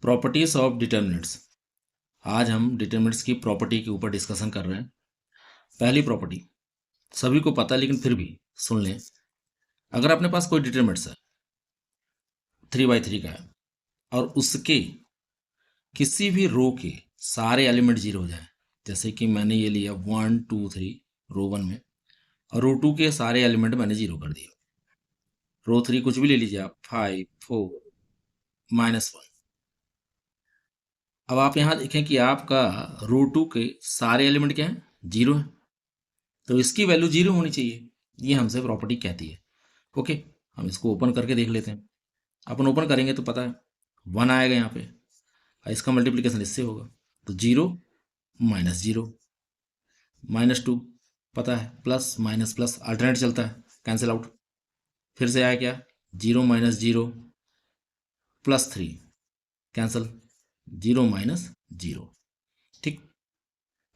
Properties of determinants. आज हम determinants की प्रॉपर्टी के ऊपर डिस्कशन कर रहे हैं। पहली प्रॉपर्टी सभी को पता है, लेकिन फिर भी सुन लें। अगर अपने पास कोई डिटर्मिनेंट्स है 3/3 का है और उसके किसी भी रो के सारे एलिमेंट जीरो हो जाए, जैसे कि मैंने ये लिया 1 2 3 रो 1 में, और रो 2 के सारे एलिमेंट मैंने जीरो कर दिया। रो 3 कुछ भी ले लीजिए आप, 5 4 -1। अब आप यहाँ देखें कि आपका रो 2 के सारे एलिमेंट क्या हैं, जीरो है, तो इसकी वैल्यू जीरो होनी चाहिए। ये हमसे प्रॉपर्टी कहती है। ओके, हम इसको ओपन करके देख लेते हैं। अपन ओपन करेंगे तो पता है 1 आएगा यहाँ पे, और इसका मल्टीप्लिकेशन इससे होगा, तो 0 -0 -2, पता है प्लस माइनस प्लस अल्टरनेट चलता है, कैंसिल आउट। फिर से आया क्या, 0 -0 +3 कैंसिल, 0 -0। ठीक,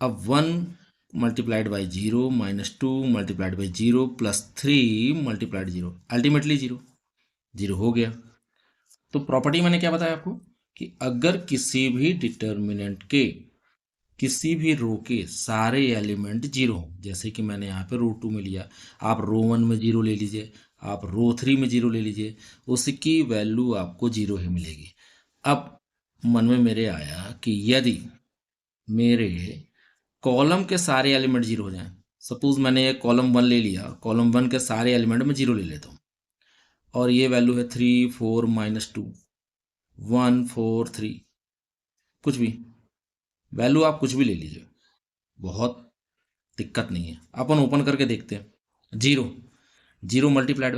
अब 1 multiplied by 0 -2 multiplied by 0 +3 multiplied 0, ultimately 0 0 हो गया। तो प्रॉपर्टी मैंने क्या बताया आपको कि अगर किसी भी डिटर्मिनेंट के किसी भी रो के सारे एलिमेंट जीरो हो, जैसे कि मैंने यहाँ पे रो 2 में लिया, आप रो 1 में जीरो ले लीजिए, आप रो 3 में जीरो ले लीजिए, उसकी वैल्यू आपको जीरो ही मिलेगी। अब मन में मेरे आया कि यदि मेरे कॉलम के सारे एलिमेंट जीरो हो जाएं, सपोज मैंने ये कॉलम 1 ले लिया, कॉलम 1 के सारे एलिमेंट में जीरो ले लेता हूँ, और ये वैल्यू है 3 4 -2 1 4 3, कुछ भी वैल्यू आप कुछ भी ले लीजिए, बहुत दिक्कत नहीं है। अपन ओपन करके देखते हैं। 0 0 multiplied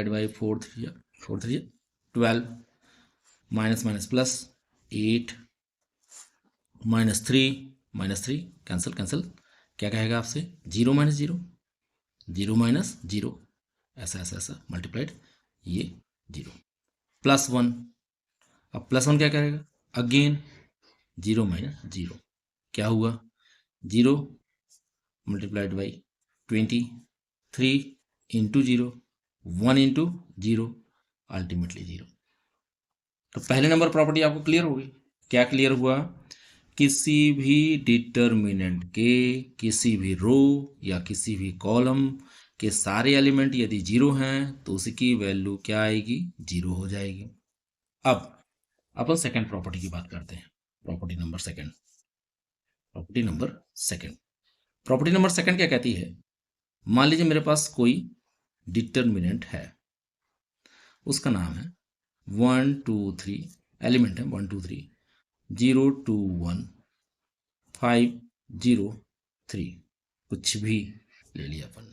by 4 3 12 minus minus plus 8 -3 cancel cancel, क्या कहेगा आपसे, 0 -0 0 -0, ऐसा ऐसा ऐसा मल्टीप्लाइड, ये 0 +1। अब +1 क्या करेगा, अगेन 0 -0, क्या हुआ, 0 multiplied by 20, 3 into 0 1 into 0, ultimately 0। तो पहले नंबर प्रॉपर्टी आपको क्लियर होगी। क्या क्लियर हुआ, किसी भी डिटर्मिनेंट के किसी भी रो या किसी भी कॉलम के सारे एलिमेंट यदि जीरो हैं तो उसकी वैल्यू क्या आएगी, जीरो हो जाएगी। अब अपन सेकंड प्रॉपर्टी की बात करते हैं। प्रॉपर्टी नंबर सेकंड क्या कहती है, मान लीजिए मेरे पास कोई डिटर्मिनेंट है, उसका नाम है 1 2 3, एलिमेंट है 1 2 3 0 2 1 5 0 3, कुछ भी ले लिया अपन।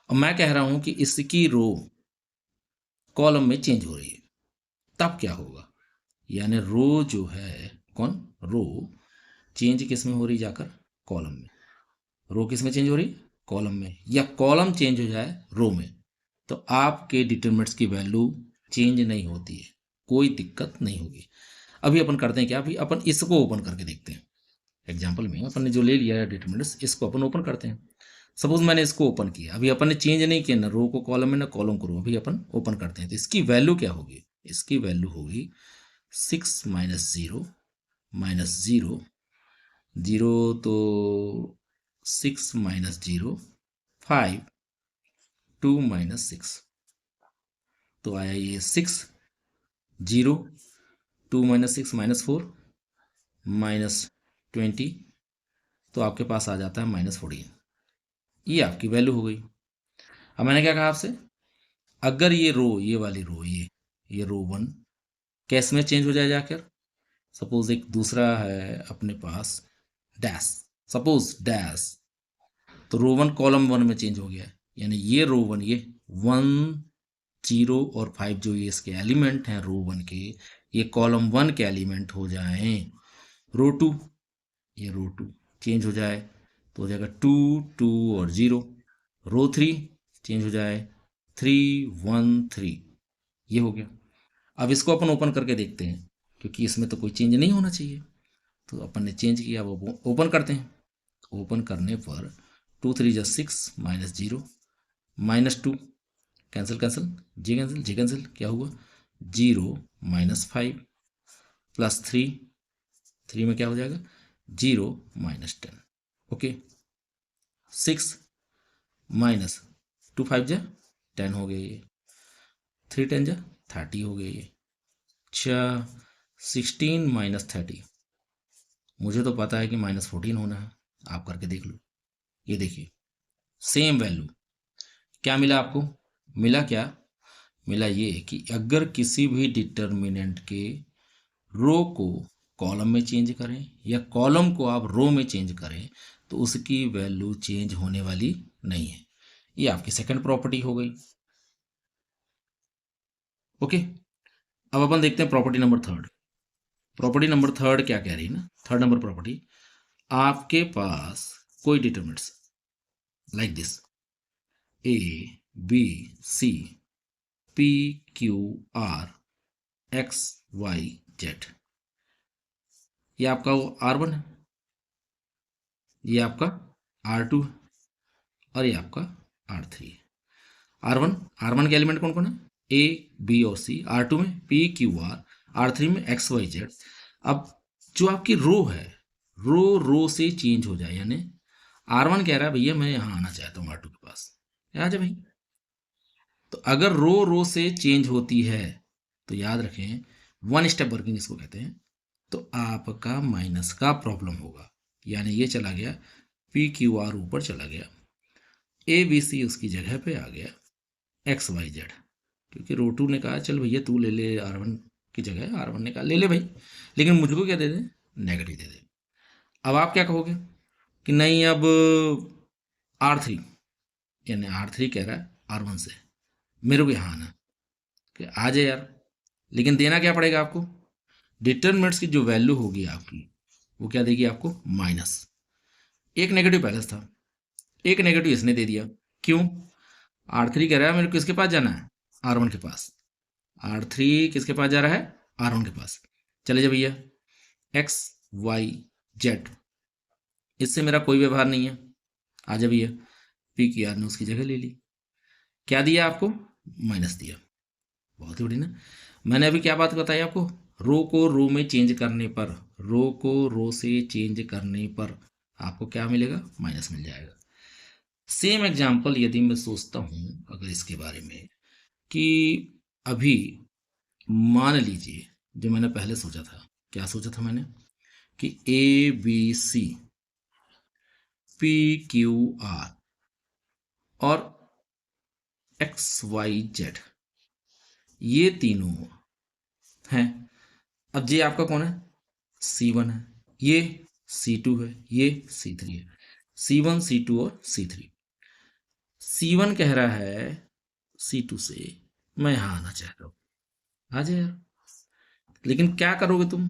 अब मैं कह रहा हूं कि इसकी रो कॉलम में चेंज हो रही है, तब क्या होगा, यानी रो जो है, कौन, रो चेंज किस में हो रही, जाकर कॉलम में। रो किस में चेंज हो रही, कॉलम में, या कॉलम चेंज हो जाए रो में, तो आपके डिटरमिनेंट्स की वैल्यू चेंज नहीं होती है, कोई दिक्कत नहीं होगी। अभी अपन करते हैं क्या, अभी अपन इसको ओपन करके देखते हैं। एग्जाम्पल में अपन ने जो ले लिया है डिटरमिनेंट्स, इसको अपन ओपन करते हैं। सपोज मैंने इसको ओपन किया, अभी अपन ने चेंज नहीं किया ना रो को कॉलम में ना कॉलम को रो, अभी अपन ओपन करते हैं। तो इसकी वैल्यू क्या होगी, इसकी वैल्यू होगी 6 -0 -0 0, तो 6 -0 5 2 -6, तो आया ये 6 0 2 -6 -4 -20, तो आपके पास आ जाता है -14। ये आपकी वैल्यू हो गई। अब मैंने क्या कहा आपसे, अगर ये रो, ये वाली रो, ये रो 1 कैस में चेंज हो जाए जाकर, सपोज एक दूसरा है अपने पास डैश, सपोज डैश, तो रो 1 कॉलम 1 में चेंज हो गया, यानी ये रो 1, ये 1 0 और 5 जो ये इसके एलिमेंट हैं रो 1 के, ये कॉलम 1 के एलिमेंट हो जाएं। रो 2, ये रो 2 चेंज हो जाए तो हो जाएगा 2 2 और 0। रो 3 चेंज हो जाए 3 1 3, ये हो गया। अब इसको अपन ओपन करके देखते हैं, क्योंकि इसमें तो कोई चेंज नहीं होना चाहिए, तो अपन ने चेंज किया, अब ओपन करते हैं। ओपन करने पर 2 3 + 6 -0 -2 कैंसिल कैंसिल, जी कैंसिल जी कैंसिल, क्या हुआ, 0 -5 +3, 3 में क्या हो जाएगा 0 -10। ओके, 6 माइनस 2 5 जा 10 हो गए ये, 3 10 जा 30 हो गए ये। अच्छा, 16 -30, मुझे तो पता है कि -14 होना है, आप करके देख लो। ये देखिए सेम वैल्यू, क्या मिला आपको? मिला क्या? मिला ये कि अगर किसी भी डिटर्मिनेंट के रो को कॉलम में चेंज करें या कॉलम को आप रो में चेंज करें तो उसकी वैल्यू चेंज होने वाली नहीं है। ये आपकी सेकंड प्रॉपर्टी हो गई। ओके, अब अपन देखते हैं property number third. Property number third क्या कह रही है ना, थर्ड नंबर प्रॉपर्टी, आपके पास कोई determinants like this a b c p q r x y z, ये आपका वो R1 है, ये आपका R2 है और ये आपका R3 है। R1 के एलिमेंट कौन कौन है? A B और C, R2 में P Q R, R3 में X Y Z। अब जो आपकी रो है, रो से चेंज हो जाए, यानी R1 कह रहा है भैया मैं यहाँ आना चाहता हूँ R2 के पास, आ जा भाई। तो अगर रो से चेंज होती है तो याद रखें वन स्टेप वर्किंग इसको कहते हैं, तो आपका माइनस का प्रॉब्लम होगा। यानी ये चला गया पी क्यू आर ऊपर चला गया, ए बी सी उसकी जगह पे आ गया एक्स वाई जेड, क्योंकि रो2 ने कहा चल भैया तू ले ले R1 की जगह, R1 ने कहा ले ले भाई, लेकिन मुझको क्या दे दे? नेगेटिव दे दे। अब आप क्या कहोगे कि नहीं अब R3, यानी R3 कह रहा है R1 से मेरे को यहाँ आना, कि आ जाए यार, लेकिन देना क्या पड़ेगा आपको? डिटरमिनेंट्स की जो वैल्यू होगी आपकी वो क्या देगी आपको? माइनस। एक नेगेटिव पहले था, एक नेगेटिव इसने दे दिया, क्यों? R3 कह रहा है मेरे को किसके पास जाना है? R1 के पास। R3 किसके पास जा रहा है? R1 के पास। चले जा भैया, एक्स वाई जेड, इससे मेरा कोई व्यवहार नहीं है, आ जा भैया। पी की आर ने उसकी जगह ले ली, क्या दिया आपको? माइनस दिया। बहुत ही बड़ी ना। मैंने अभी क्या बात बताई आपको? रो को रो में चेंज करने पर, रो को रो से चेंज करने पर आपको क्या मिलेगा? माइनस मिल जाएगा। सेम एग्जाम्पल यदि मैं सोचता हूं अगर इसके बारे में कि अभी मान लीजिए, जो मैंने पहले सोचा था, क्या सोचा था मैंने? कि a b c p q r और एक्स वाई जेड, ये तीनों हैं। अब ये आपका कौन है? C1 है, ये C2 है, ये C3 है। C1 C2 और C3। C1 कह रहा है C2 से मैं यहाँ आना चाहता हूँ, आ जाए यार। लेकिन क्या करोगे तुम?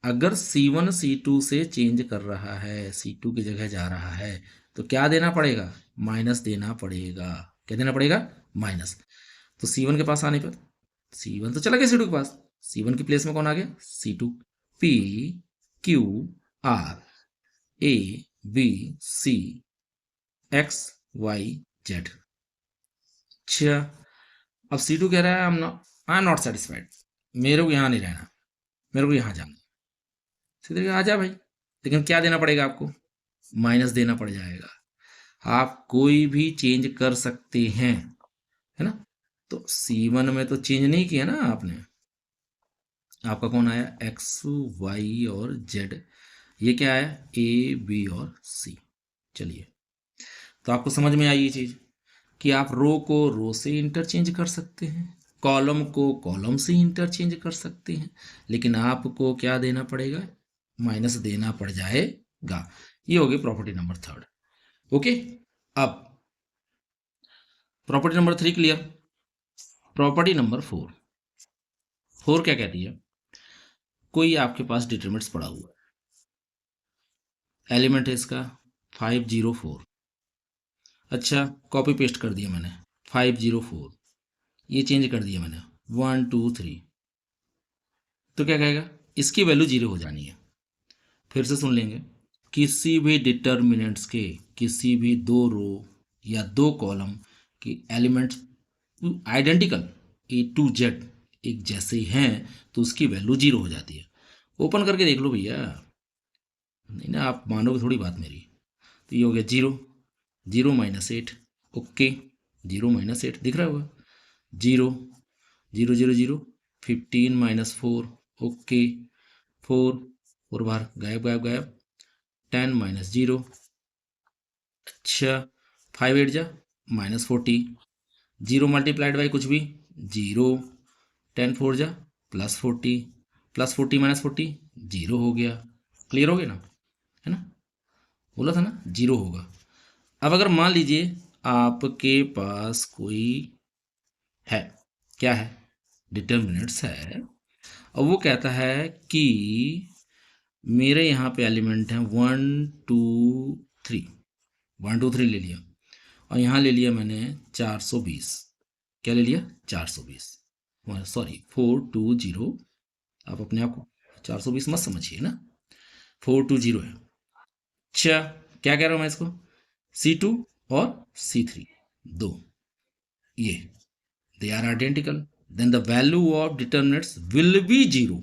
अगर C1 C2 से चेंज कर रहा है, C2 की जगह जा रहा है, तो क्या देना पड़ेगा? माइनस देना पड़ेगा। क्या देना पड़ेगा? माइनस। तो C1 के पास आने पर C1 तो चला गया C2 के पास, C1 की प्लेस में कौन आ गया? C2। P Q R A B C X Y Z। अच्छा, अब C2 कह रहा है आई एम नॉट सेटिस्फाइड, मेरे को यहाँ नहीं रहना, मेरे को यहाँ जाना। सीधे आ जा भाई, लेकिन क्या देना पड़ेगा आपको? माइनस देना पड़ जाएगा। आप कोई भी चेंज कर सकते हैं, है ना? तो C1 में तो चेंज नहीं किया ना आपने, आपका कौन आया? एक्स वाई और जेड। ये क्या आया? ए बी और सी। चलिए, तो आपको समझ में आई ये चीज कि आप रो को रो से इंटरचेंज कर सकते हैं, कॉलम को कॉलम से इंटरचेंज कर सकते हैं, लेकिन आपको क्या देना पड़ेगा? माइनस देना पड़ जाएगा। ये होगी प्रॉपर्टी नंबर थर्ड। ओके, अब property number 3 clear. Property number 4, क्या कहती है? कोई आपके पास डिटरमिनेंट्स पड़ा हुआ है, एलिमेंट है इसका 504। अच्छा, कॉपी पेस्ट कर दिया मैंने 504, ये चेंज कर दिया मैंने 1 2 3, तो क्या कहेगा? इसकी वैल्यू 0 हो जानी है। फिर से सुन लेंगे, किसी भी डिटर्मिनेंट्स के किसी भी दो रो या दो कॉलम की elements identical A to Z एक जैसे ही हैं तो उसकी वैल्यू 0 हो जाती है। ओपन करके देख लो भैया, नहीं ना आप मानोगे थोड़ी बात मेरी। तो ये हो गया 0, 0 माइनस 8, ओके, 0 माइनस 8 दिख रहा होगा, 0, 0 0 0, 15 माइनस 4, ओके, 4, 4 बाहर, गायब गायब गायब, 10 माइनस 0, अच्छा, 5 8 जा माइनस 40, 0 मल्टीप्लाइड बाई कुछ भी, 0, 10 4 जा प्लस 40, प्लस 40 माइनस 40, 0 हो गया। क्लियर हो गया ना, है ना, बोला था ना 0 होगा। अब अगर मान लीजिए आपके पास कोई है, क्या है, डिटर्मिनेंट्स है, और वो कहता है कि मेरे यहाँ पे एलिमेंट हैं 1 2 3, 1 2 3 ले लिया, और यहाँ ले लिया मैंने 420, क्या ले लिया 420, सॉरी 420, आप अपने आप को 420 मत समझिए ना, 420 है। अच्छा, क्या कह रहा हूँ मैं इसको, C2 और C3 दो, ये they are identical, then the value of determinants will be 0।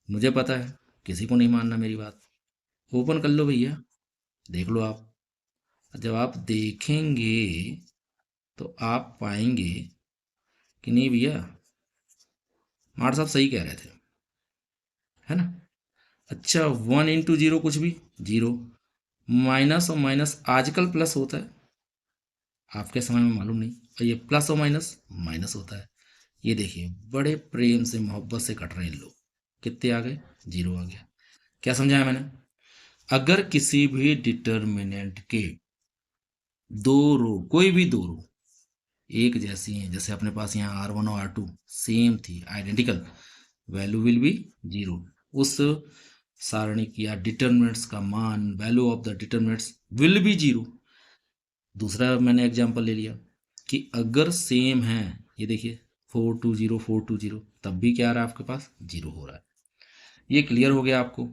मुझे पता है किसी को नहीं मानना मेरी बात, ओपन कर लो भैया, देख लो आप, जब आप देखेंगे तो आप पाएंगे कि नहीं भैया मार साहब सही कह रहे थे, है ना। अच्छा, 1 इंटू 0 कुछ भी 0, माइनस और माइनस आजकल प्लस होता है, आपके समय में मालूम नहीं, और ये प्लस और माइनस माइनस होता है। ये देखिए बड़े प्रेम से मोहब्बत से कट रहे हैं लोग, कितने आ गए, 0 आ गया। क्या समझाया मैंने, अगर किसी भी डिटर्मिनेंट के दो रो, कोई भी दो रो एक जैसी हैं, जैसे अपने पास यहाँ R1 और R2 सेम थी, आइडेंटिकल, वैल्यू विल बी 0। उस सारणिक या डिटर्मिनेंट्स का मान, value of the determinants will be 0। दूसरा मैंने एग्जांपल ले लिया कि अगर सेम है, ये देखिए 4 2 0 4 2 0, तब भी क्या आ रहा है आपके पास, 0 हो रहा है। ये क्लियर हो गया आपको।